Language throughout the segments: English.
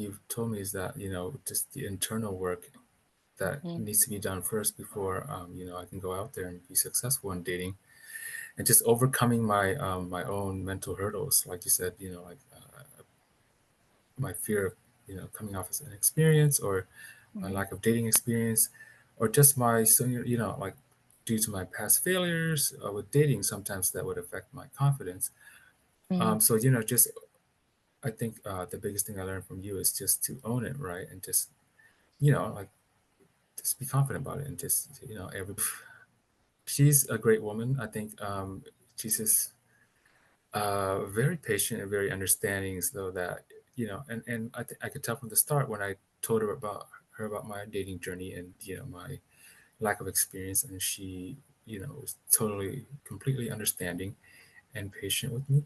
you've told me is that, just the internal work that Mhm. needs to be done first before, I can go out there and be successful in dating, and just overcoming my own mental hurdles, like you said, like my fear of, coming off as inexperienced, or my Mhm. lack of dating experience, or just my, so, like due to my past failures with dating, sometimes that would affect my confidence. Mhm. So, just I think the biggest thing I learned from you is just to own it, right? And just, like just be confident about it, and just, every she's a great woman. I think she's just very patient and very understanding, so that, and I could tell from the start when I told her about my dating journey, and, my lack of experience, and she, was totally completely understanding and patient with me.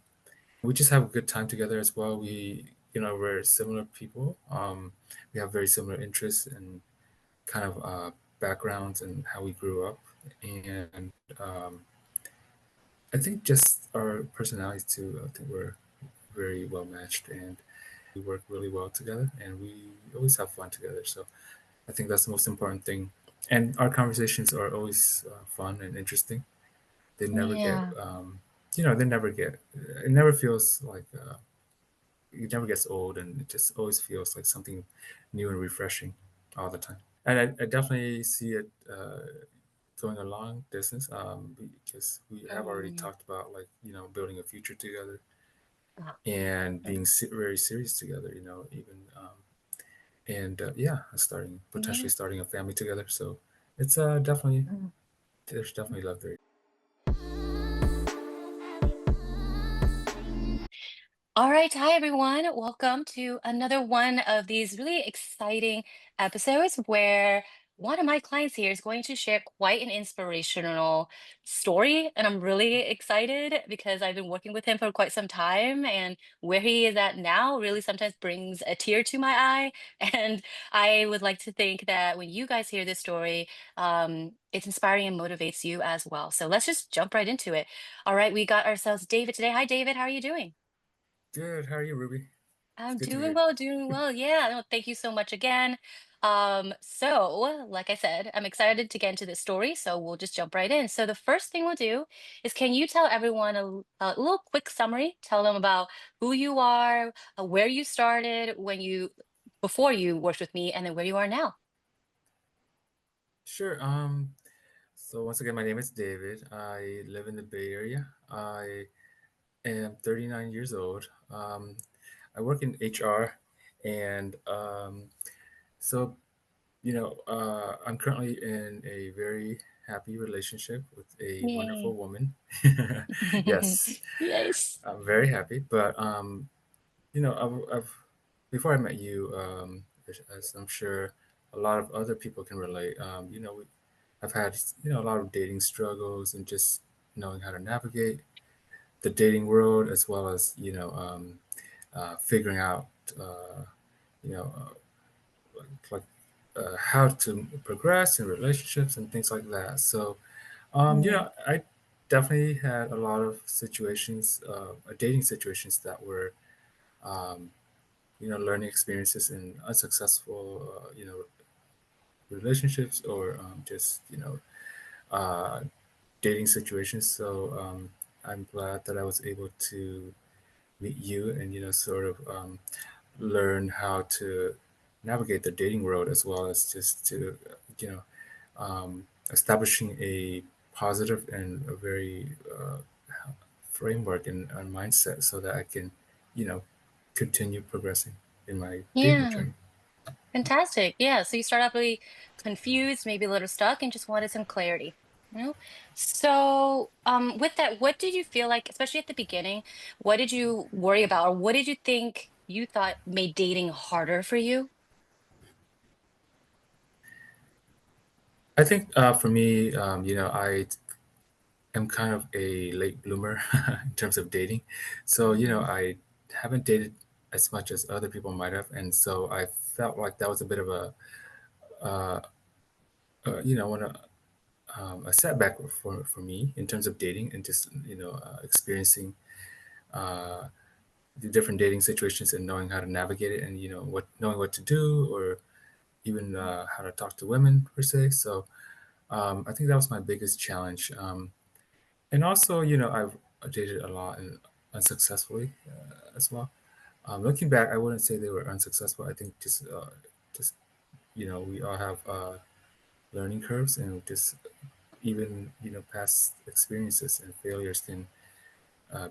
We just have a good time together as well. We're similar people. We have very similar interests and kind of backgrounds and how we grew up. And I think just our personalities too. I think we're very well matched, and we work really well together, and we always have fun together. So I think that's the most important thing. And our conversations are always fun and interesting. They never get, Yeah. they never get. It never feels like it never gets old, and it just always feels like something new and refreshing all the time. And I definitely see it going a long distance, because we have already Mm. talked about, like, building a future together, Ah, and being mhm. very serious together, even and yeah, starting potentially Yeah. starting a family together. So it's definitely, Mhm. there's definitely love there. All right. Hi, everyone. Welcome to another one of these really exciting episodes where one of my clients here is going to share quite an inspirational story. And I'm really excited because I've been working with him for quite some time. And where he is at now really sometimes brings a tear to my eye. And I would like to think that when you guys hear this story, it's inspiring and motivates you as well. So let's just jump right into it. All right. We got ourselves David today. Hi, David. How are you doing? Good. How are you, Ruby? It's I'm good to doing hear. well, doing well. Yeah, no, thank you so much again. So like I said, I'm excited to get into this story, so we'll just jump right in. So the first thing we'll do is, can you tell everyone a little quick summary? Tell them about who you are, where you started before you worked with me, and then where you are now. Sure. So once again, my name is David. I live in the Bay Area. I am 39 years old. I work in HR, and so, I'm currently in a very happy relationship with a wonderful Yay. woman. Yes, Yes. I'm very happy. But I've before I met you, as I'm sure a lot of other people can relate. I've had, a lot of dating struggles, and just knowing how to navigate the dating world, as well as, figuring out you know like how to progress in relationships and things like that. So Mm. I definitely had a lot of situations, dating situations that were um, learning experiences in unsuccessful relationships, or just uh, dating situations. So I'm glad that I was able to meet you, and sort of learn how to navigate the dating world, as well as just to you know establishing a positive and a very framework and mindset, so that I can you know continue progressing in my dating Yeah. journey. Fantastic. Yeah. So you start off really confused, maybe a little stuck, and just wanted some clarity. You know? So, with that, what did you feel like, especially at the beginning, what did you worry about, or what did you think you thought made dating harder for you? I think for me, I am kind of a late bloomer in terms of dating. So, Mm. I haven't dated as much as other people might have. And so I felt like that was a bit of uh, one, a setback for me in terms of dating, and just, experiencing uh, the different dating situations and knowing how to navigate it, and what knowing what to do, or even how to talk to women per se. So I think that was my biggest challenge. And also, I've dated a lot and unsuccessfully as well. Looking back, I wouldn't say they were unsuccessful. I think just we all have learning curves, and just even past experiences and failures can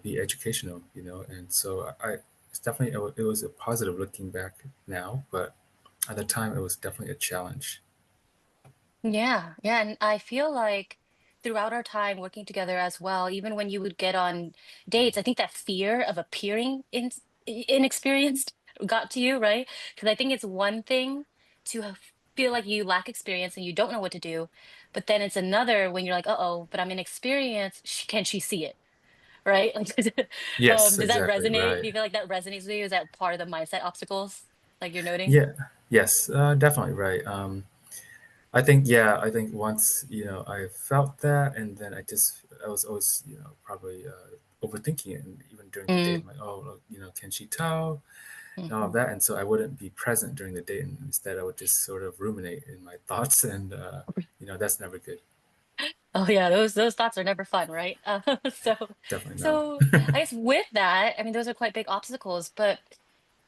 be educational. And so it's definitely it was a positive looking back now, but at the time it was definitely a challenge. Yeah, yeah, and I feel like throughout our time working together as well, even when you would get on dates, I think that fear of appearing inexperienced got to you, right? Because I think it's one thing to feel like you lack experience and you don't know what to do, but then it's another when you're like, uh-oh, but I'm inexperienced. Can she see it? Right? Like, Yes, does that exactly, resonate? right. Do you feel like that resonates with you? Is that part of the mindset obstacles like you're noting? Yeah, yes, definitely right. I think once I felt that, and then I was always probably overthinking it, and even during the date, Mm, I'm like, oh, look, can she tell, and all of mhm. that, and so I wouldn't be present during the date, and instead I would just sort of ruminate in my thoughts, and that's never good. Oh yeah, those thoughts are never fun, right? So Definitely not. so I guess with that, I mean, those are quite big obstacles, but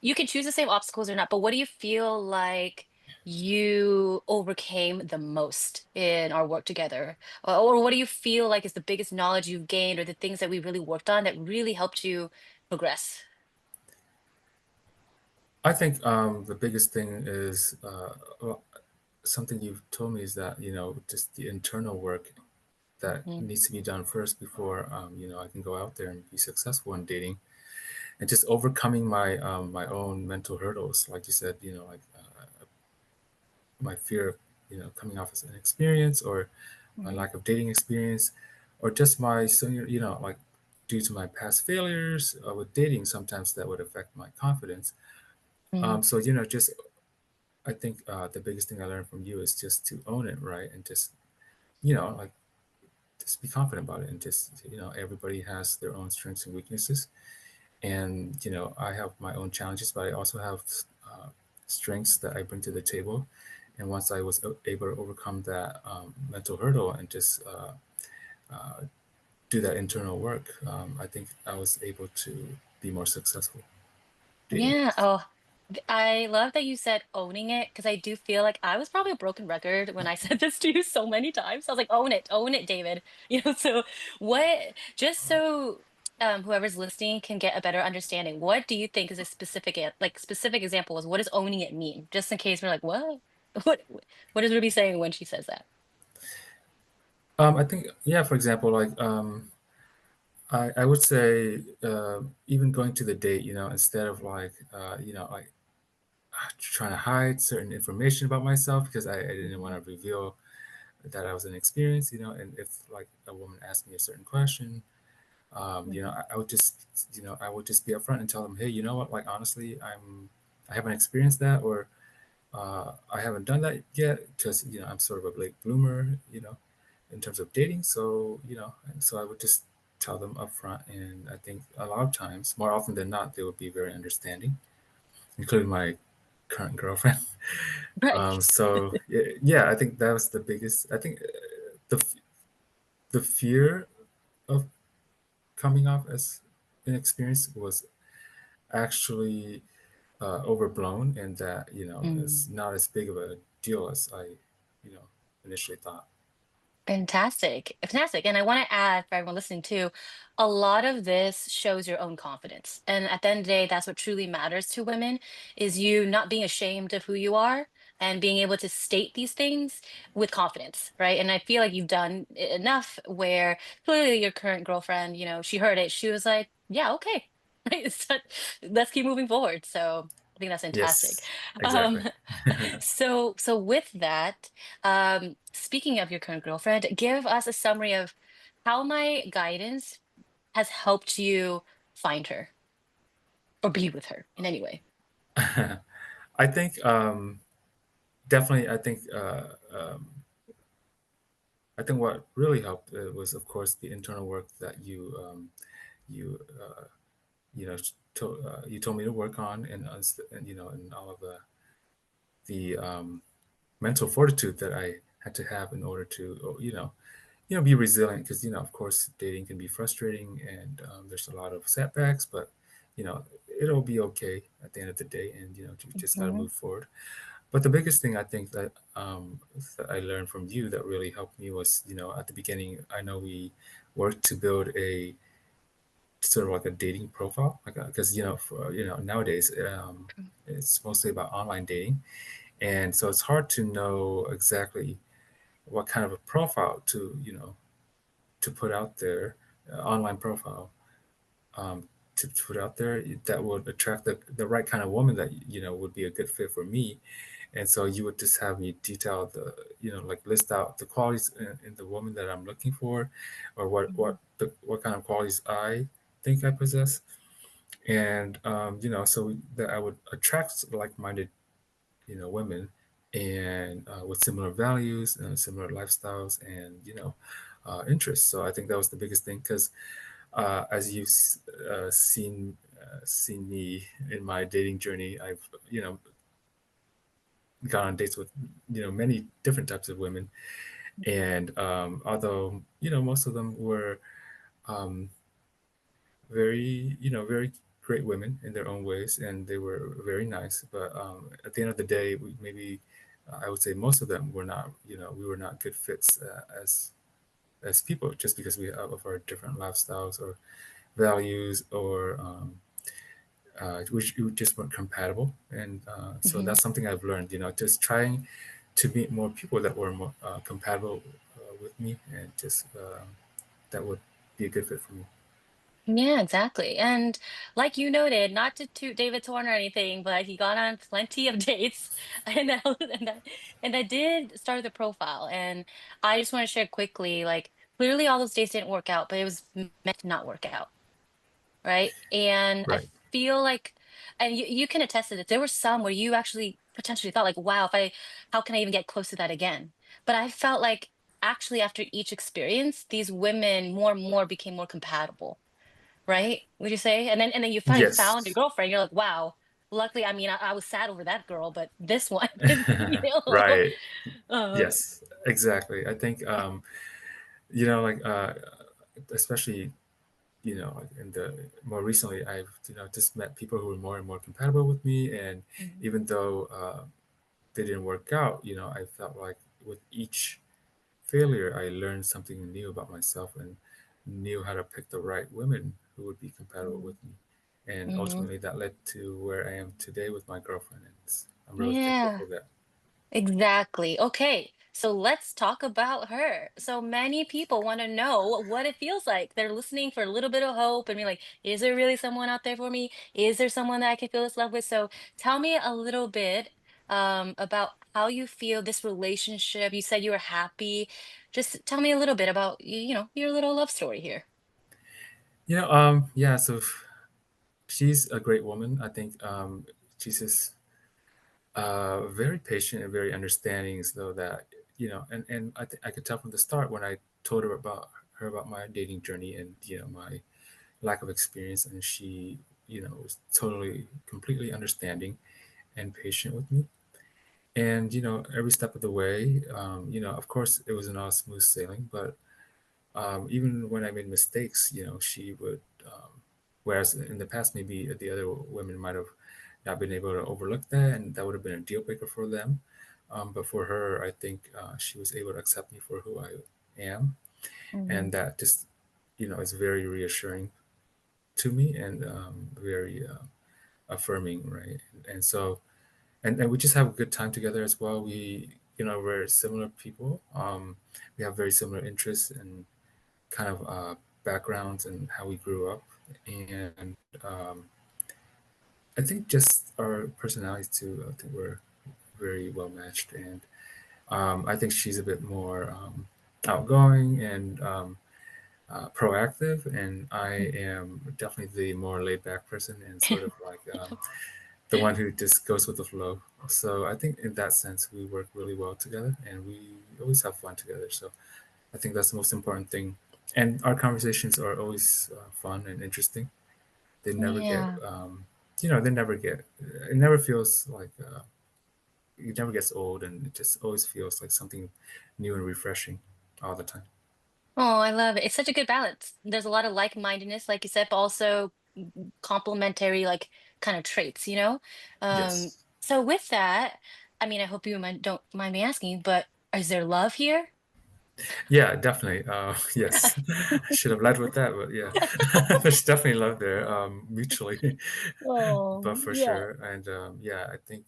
you can choose the same obstacles or not. But what do you feel like you overcame the most in our work together? Or what do you feel like is the biggest knowledge you've gained or the things that we really worked on that really helped you progress? I think the biggest thing is well, something you've told me is that just the internal work that Mhm, needs to be done first before I can go out there and be successful in dating, and just overcoming my own mental hurdles, like you said, like my fear of coming off as an experience, or my mhm, lack of dating experience, or just my so like due to my past failures with dating, sometimes that would affect my confidence. mhm. So just I think the biggest thing I learned from you is just to own it, right, and just like just be confident about it, and just everybody has their own strengths and weaknesses, and I have my own challenges, but I also have uh, strengths that I bring to the table. And once I was able to overcome that mental hurdle, and just uh, do that internal work, I think I was able to be more successful dating. Yeah. Oh, I love that you said owning it because I do feel like I was probably a broken record when I said this to you so many times. I was like, own it, David. So what, just so whoever's listening can get a better understanding, what do you think is a specific, like specific examples? What does owning it mean? Just in case we're like, what? What, what is Ruby saying when she says that? I think, yeah, for example, like I would say even going to the date, instead of like like trying to hide certain information about myself, because I didn't want Mhm, to reveal that I was inexperienced, and if like a woman asked me a certain question, mhm, I would just, I would just be upfront and tell them, hey, you know what, like honestly, I haven't experienced that, or I haven't done that yet, because I'm sort of a late bloomer, in terms of dating. So and so I would just tell them upfront, and I think a lot of times, more often than not, they would be very understanding, including my current girlfriend. right. So yeah, I think that was the biggest. I think the fear of coming off as inexperienced was actually overblown, and that it's not as big of a deal as I you know initially thought. Fantastic. Fantastic. And I want to add for everyone listening too, a lot of this shows your own confidence. And at the end of the day, that's what truly matters to women is you not being ashamed of who you are and being able to state these things with confidence, right? And I feel like you've done enough where clearly your current girlfriend, she heard it. She was like, yeah, okay. Right. So let's keep moving forward. So I think that's fantastic. Yes, Um, exactly. so with that, speaking of your current girlfriend, give us a summary of how my guidance has helped you find her or be with her in any way. I think definitely. I think what really helped was, of course, the internal work that you you told me to work on, and and all of the mental fortitude that I had to have in order to be resilient, because of course dating can be frustrating, and there's a lot of setbacks, but it'll be okay at the end of the day, and you just got to Mhm. move forward. But the biggest thing I think that I learned from you that really helped me was, at the beginning, I know we worked to build a sort of like a dating profile, like because nowadays it's mostly about online dating, and so it's hard to know exactly what kind of a profile to put out there, online profile, um, to put out there that would attract the right kind of woman that would be a good fit for me. And so you would just have me detail like list out the qualities in the woman that I'm looking for, or Mhm. what kind of qualities I think I possess, and so that I would attract like-minded women, and with similar values and similar lifestyles, and interests. So I think that was the biggest thing, because as you've seen me in my dating journey, I've gone on dates with many different types of women, and although most of them were um, very great women in their own ways, and they were very nice, but at the end of the day, maybe I would say most of them were not, we were not good fits as people, just because we have of our different lifestyles or values, or we just weren't compatible. And so Mhm. that's something I've learned, just trying to meet more people that were more compatible with me, and just that would be a good fit for me. Yeah, exactly. And like you noted, not to toot David's horn or anything, but he got on plenty of dates, and and I did start the profile. And I just want to share quickly, like clearly all those dates didn't work out, but it was meant to not work out, right? And I Right. feel like, and you can attest to that, there were some where you actually potentially thought like, wow, if I, how can I even get close to that again? But I felt like actually after each experience, these women more and more became more compatible, right? Would you say? And then you finally found your Yes. girlfriend. You're like, wow. Luckily, I mean, I was sad over that girl, but this one, you know, Right. uh, Yes, exactly. I think like especially like in the more recently, I've just met people who are more and more compatible with me, and Mhm. even though they didn't work out, I felt like with each failure, I learned something new about myself, and knew how to pick the right women who would be compatible with me. And Mhm. ultimately, that led to where I am today with my girlfriend, and I'm really thankful Yeah. for that. Exactly. Okay, so let's talk about her. So many people want to know what it feels like. They're listening for a little bit of hope and be like, is there really someone out there for me? Is there someone that I can feel this love with? So tell me a little bit about how you feel this relationship. You said you were happy. Just tell me a little bit about your little love story here. Yeah, so she's a great woman. I think she's just very patient and very understanding, so that and I could tell from the start when I told her about my dating journey, and my lack of experience, and she was totally completely understanding and patient with me. And every step of the way, of course it wasn't all smooth sailing, but even when I made mistakes, she would. Whereas in the past, maybe the other women might have not been able to overlook that, and that would have been a deal breaker for them. But for her, I think she was able to accept me for who I am, Hmm. and that just is very reassuring to me, and very affirming, right? And so, and we just have a good time together as well. We're similar people. We have very similar interests, and kind of backgrounds, and how we grew up. And I think just our personalities too. I think we're very well matched, and I think she's a bit more outgoing and proactive, and I am definitely the more laid back person, and sort of like the one who just goes with the flow. So I think in that sense, we work really well together, and we always have fun together. So I think that's the most important thing. And our conversations are always fun and interesting. They never get, Yeah. they never get. It never feels like it never gets old, and it just always feels like something new and refreshing all the time. Oh, I love it. It's such a good balance. There's a lot of like-mindedness, like you said, but also complementary, like kind of traits, you know? Yes. So with that, I mean, I hope you don't mind me asking, but is there love here? Yeah, definitely. Yes, I should have led with that, but yeah, there's definitely love there, mutually, but Oh, for yeah. sure. And yeah, I think,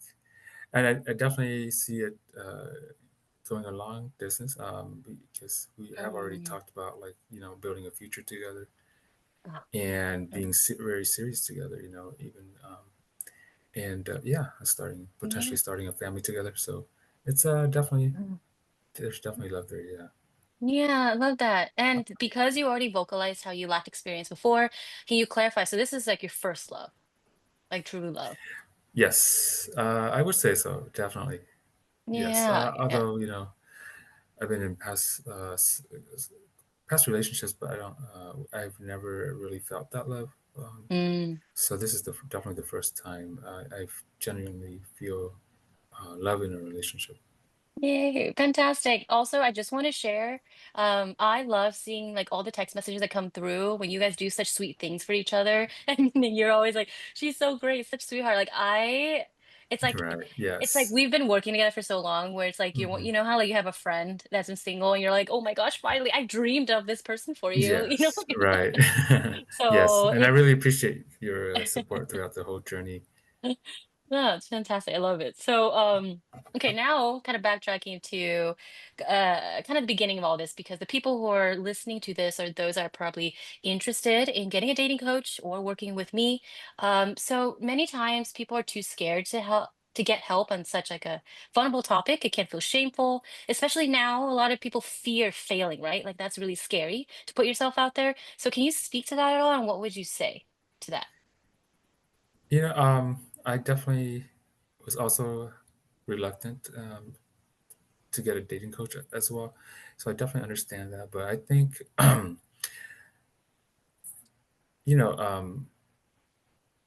and I definitely see it going a long distance, because we have already Mm. talked about, like, building a future together Ah, and mm. being very serious together. Even and yeah, potentially Yeah. starting a family together. So it's definitely Mm. there's definitely love there. Yeah. Yeah, I love that. And because you already vocalized how you lacked experience before, can you clarify? So this is like your first love, like true love. Yes, I would say so. Definitely. Yes. Yeah, yeah. Although I've been in past relationships, but I've never really felt that love. Mm. So this is definitely the first time I've genuinely feel love in a relationship. Yay, fantastic. Also, I just want to share, I love seeing like all the text messages that come through when you guys do such sweet things for each other. And you're always like, she's so great, such sweetheart. It's like, Right. it's like Yes. we've been working together for so long where it's like, Hmm. you know how like you have a friend that's been single and you're like, oh my gosh, finally, I dreamed of this person for you, you know? Yes. Right. Yes. So And I really appreciate your support throughout the whole journey. Yeah, it's fantastic. I love it. So, okay, now kind of backtracking to kind of the beginning of all this, because the people who are listening to this are those that are probably interested in getting a dating coach or working with me. So many times people are too scared to get help on such like a vulnerable topic. It can feel shameful, especially now. A lot of people fear failing, right? Like that's really scary to put yourself out there. So can you speak to that at all? And what would you say to that? I definitely was also reluctant to get a dating coach as well. So I definitely understand that. But I think, you know,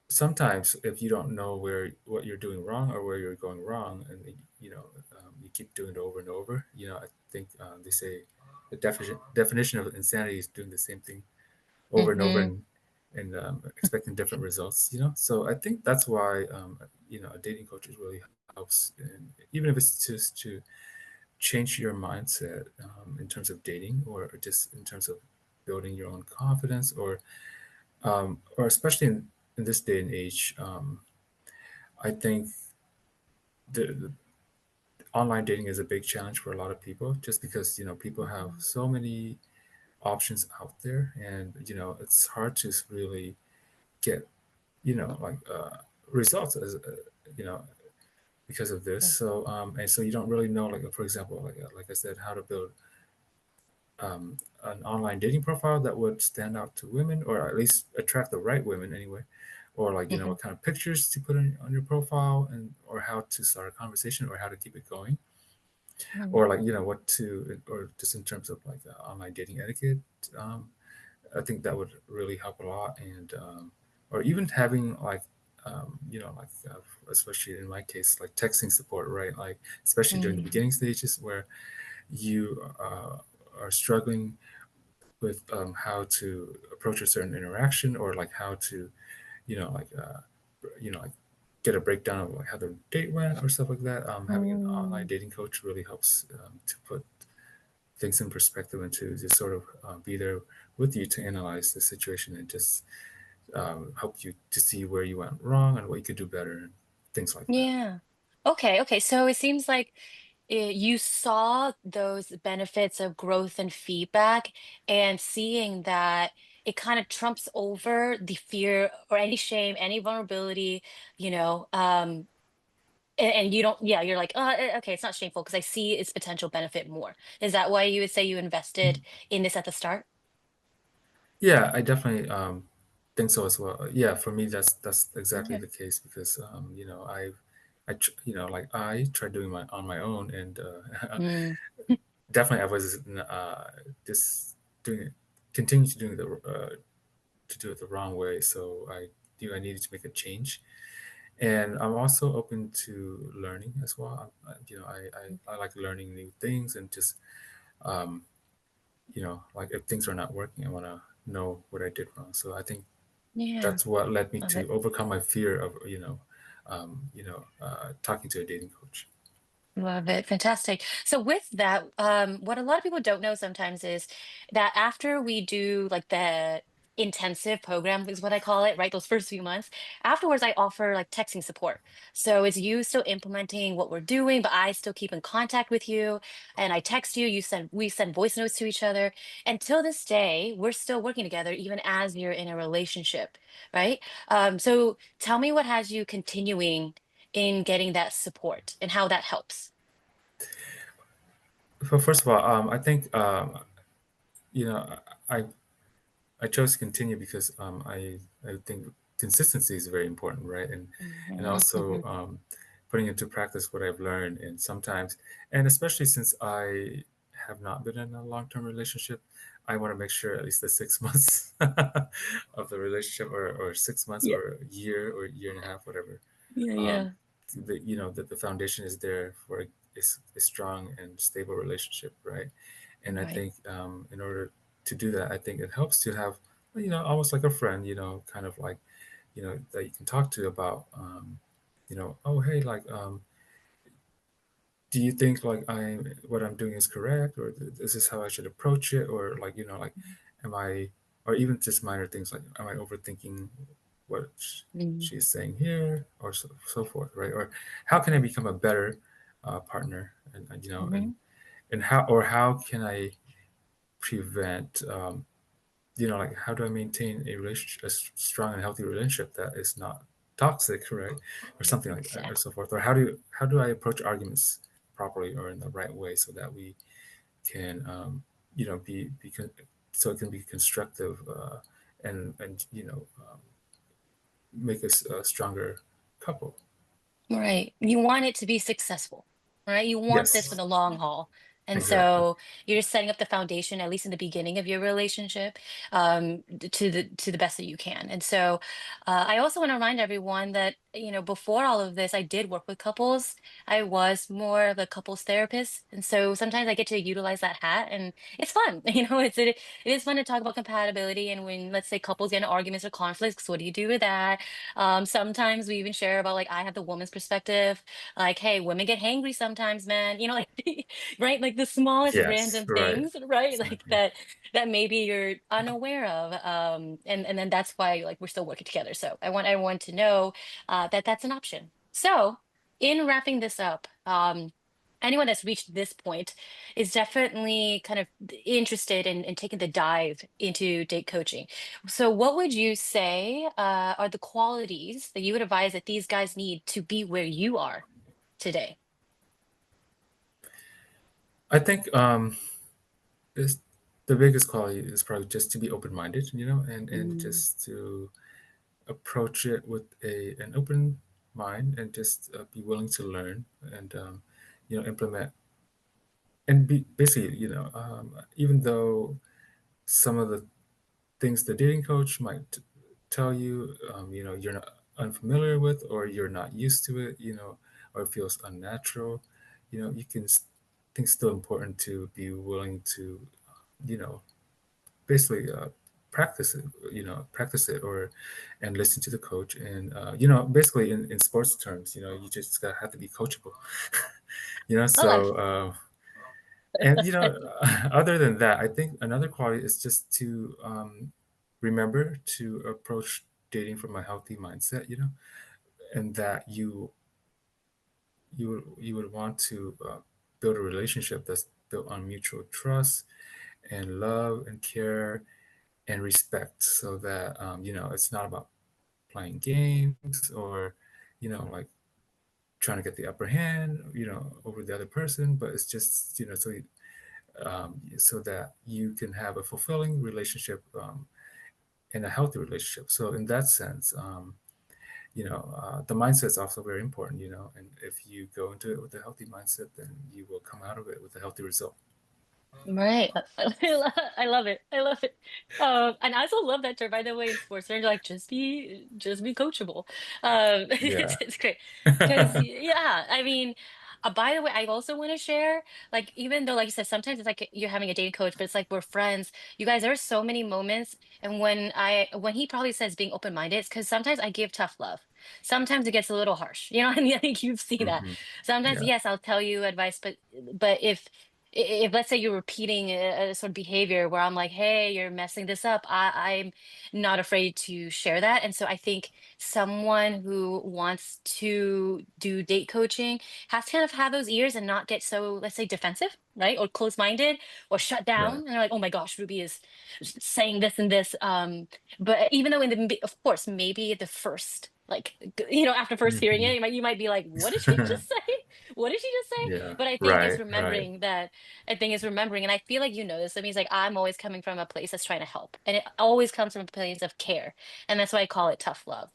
sometimes if you don't know what you're doing wrong or where you're going wrong, and you keep doing it over and over. I think they say the definition of insanity is doing the same thing over and over Mm-hmm. and expecting different results. So I think that's why a dating coach is really helps, and even if it's just to change your mindset in terms of dating, or just in terms of building your own confidence, or especially in this day and age. I think the online dating is a big challenge for a lot of people, just because people have so many options out there, and it's hard to really get like results as you know because of this. So you don't really know, like, for example, like I said, how to build an online dating profile that would stand out to women, or at least attract the right women anyway, or like Mm-hmm. what kind of pictures to put on your profile, and or how to start a conversation, or how to keep it going, or like what to, or just in terms of like online dating etiquette. um, I think that would really help a lot. And or even having like like especially in my case, like texting support, right? Like especially during the Mm-hmm. beginning stages where you are struggling with how to approach a certain interaction, or like how to like like get a breakdown of like how the date went or stuff like that. Having an online Mm. dating coach really helps to put things in perspective, and to just sort of be there with you to analyze the situation, and just help you to see where you went wrong and what you could do better, and things like that. Yeah. Okay. Okay. So it seems like you saw those benefits of growth and feedback, and seeing that it kind of trumps over the fear or any shame, any vulnerability, you know, and you don't, yeah, you're like, okay, it's not shameful because I see its potential benefit more. Is that why you would say you invested in this at the start? Yeah, I definitely think so as well. Yeah, for me, that's exactly Okay. the case, because like I tried doing my on my own, and Mm. definitely I was just doing it, continue to do it the wrong way. So I knew I needed to make a change. And I'm also open to learning as well. I like learning new things and just um, like if things are not working, I want to know what I did wrong. So I think Yeah. that's what led me Love to it. overcome my fear of talking to a dating coach. Love it. Fantastic. So with that, what a lot of people don't know sometimes is that after we do like the intensive program is what I call it, right? Those first few months. Afterwards, I offer like texting support. So it's you still implementing what we're doing, but I still keep in contact with you and I text you, we send voice notes to each other. And till this day, we're still working together, even as you're in a relationship, right? So tell me what has you continuing in getting that support and how that helps. So first of all, I think you know I I chose to continue because I think consistency is very important, right? And Mhm, also mhm. putting into practice what I've learned. And sometimes, and especially since I have not been in a long term relationship, I want to make sure at least the 6 months of the relationship, or 6 months, Yeah, or a year, or a year and a half, whatever, yeah, um, yeah. that the foundation is there for a strong and stable relationship, right? And I Right. think in order to do that, I think it helps to have, almost like a friend, kind of like, that you can talk to about, oh, hey, like, do you think like what I'm doing is correct, or this is how I should approach it, or like, like, am I, or even just minor things like, am I overthinking what Mhm, she's saying here, or so forth, right? Or how can I become a better partner, and mhm. and how can I prevent, like, how do I maintain a relationship, strong and healthy relationship that is not toxic, right, or something like that, or so Exactly. forth. Or how do I approach arguments properly or in the right way so that we can, so it can be constructive, and make us a stronger couple. Right. You want it to be successful, right? You want this for Yes, the long haul. And exactly. so you're just setting up the foundation, at least in the beginning of your relationship, to the best that you can. And so I also want to remind everyone that, before all of this, I did work with couples. I was more of a couples therapist. And so sometimes I get to utilize that hat and it's fun. It is fun to talk about compatibility. And when, let's say, couples get into arguments or conflicts, what do you do with that? Sometimes we even share about like I have the woman's perspective, like, hey, women get hangry sometimes, man. Like right, like the smallest Yes, random right. things, right? Like Exactly. that maybe you're unaware of. And then that's why like we're still working together. So I want everyone to know that that's an option. So in wrapping this up, anyone that's reached this point is definitely kind of interested in taking the dive into date coaching. So, what would you say are the qualities that you would advise that these guys need to be where you are today? I think is the biggest quality is probably just to be open-minded, and Mm, just to approach it with an open mind, and just be willing to learn, and implement, and be basically, even though some of the things the dating coach might tell you, you're not unfamiliar with, or you're not used to it, or it feels unnatural, you can think still important to be willing to, you know basically practice it, practice it, or and listen to the coach, and basically in sports terms, you just gotta have to be coachable. I like So and other than that, I think another quality is just to remember to approach dating from a healthy mindset, and that you would want to build a relationship that's built on mutual trust and love and care and respect, so that it's not about playing games, or like trying to get the upper hand, over the other person, but it's just, so that you can have a fulfilling relationship, and a healthy relationship. So in that sense, the mindset is also very important, and if you go into it with a healthy mindset, then you will come out of it with a healthy result. Right. I love it. I love it. And I also love that term, by the way, in sports. They're like, just be coachable. Yeah. It's great. Because, yeah, I mean, by the way, I also want to share, like, even though, like you said, sometimes it's like you're having a dating coach, but it's like we're friends. You guys, there are so many moments. And when he probably says being open-minded, it's because sometimes I give tough love. Sometimes it gets a little harsh. You know, and I think you've seen that. Hmm. Sometimes, Yeah. yes, I'll tell you advice, but if let's say you're repeating a sort of behavior where I'm like, hey, you're messing this up, I'm not afraid to share that. And so I think someone who wants to do date coaching has to kind of have those ears and not get so, let's say, defensive, right? Or closed-minded or shut down. Right. And they're like, oh my gosh, Ruby is saying this and this. But even though of course, maybe the first, like, after first hearing it, Hmm. you might be like, what did she just say? What did she just say? Yeah. But Right. Right. I think it's remembering, and I feel like you know this. It means like I'm always coming from a place that's trying to help, and it always comes from a place of care, and that's why I call it tough love.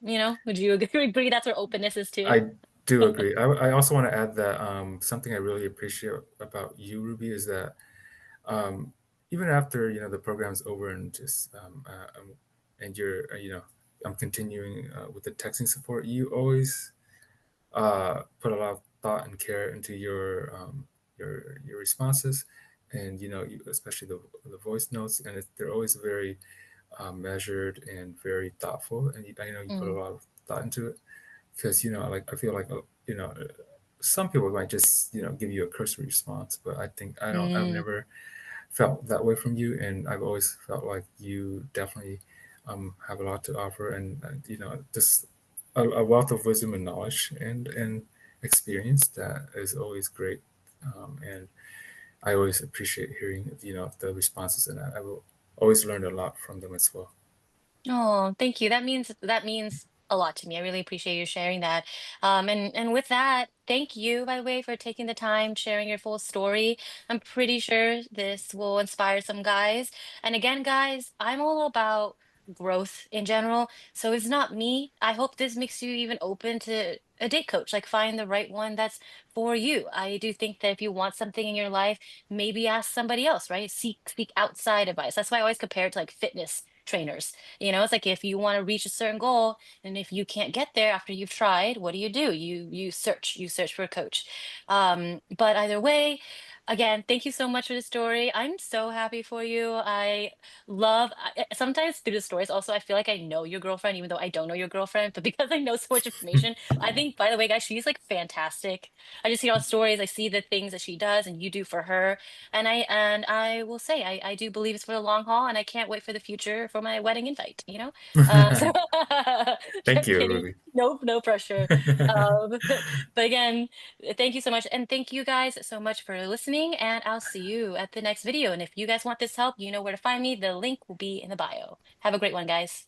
Would you agree that's where openness is too? I do agree. I also want to add that something I really appreciate about you, Ruby, is that um, even after the program's over and just and you're I'm continuing with the texting support, you always put a lot of thought and care into your responses, and especially the voice notes, and they're always very measured and very thoughtful, and I know you put a Mm, lot of thought into it because like I feel like some people might just give you a cursory response, but I think I've mm, never felt that way from you, and I've always felt like you definitely have a lot to offer, and just a wealth of wisdom and knowledge and experience that is always great, and I always appreciate hearing the responses, and I will always learn a lot from them as well. Oh, thank you. That means a lot to me. I really appreciate you sharing that. And with that, thank you, by the way, for taking the time, sharing your full story. I'm pretty sure this will inspire some guys. And again, guys, I'm all about growth in general. So if it's not me, I hope this makes you even open to a date coach. Like find the right one that's for you. I do think that if you want something in your life, maybe ask somebody else, right? Seek outside advice. That's why I always compare it to like fitness trainers. It's like if you want to reach a certain goal, and if you can't get there after you've tried, what do? You search for a coach. But either way, again, thank you so much for the story. I'm so happy for you. Sometimes through the stories, also, I feel like I know your girlfriend, even though I don't know your girlfriend. But because I know so much information, I think, by the way, guys, she's like fantastic. I just hear all the stories, I see the things that she does and you do for her. And I will say I do believe it's for the long haul, and I can't wait for the future for my wedding invite, you know? So Thank just you, kidding. Ruby. No pressure. But again, thank you so much. And thank you guys so much for listening. And I'll see you at the next video. And if you guys want this help, you know where to find me. The link will be in the bio. Have a great one, guys.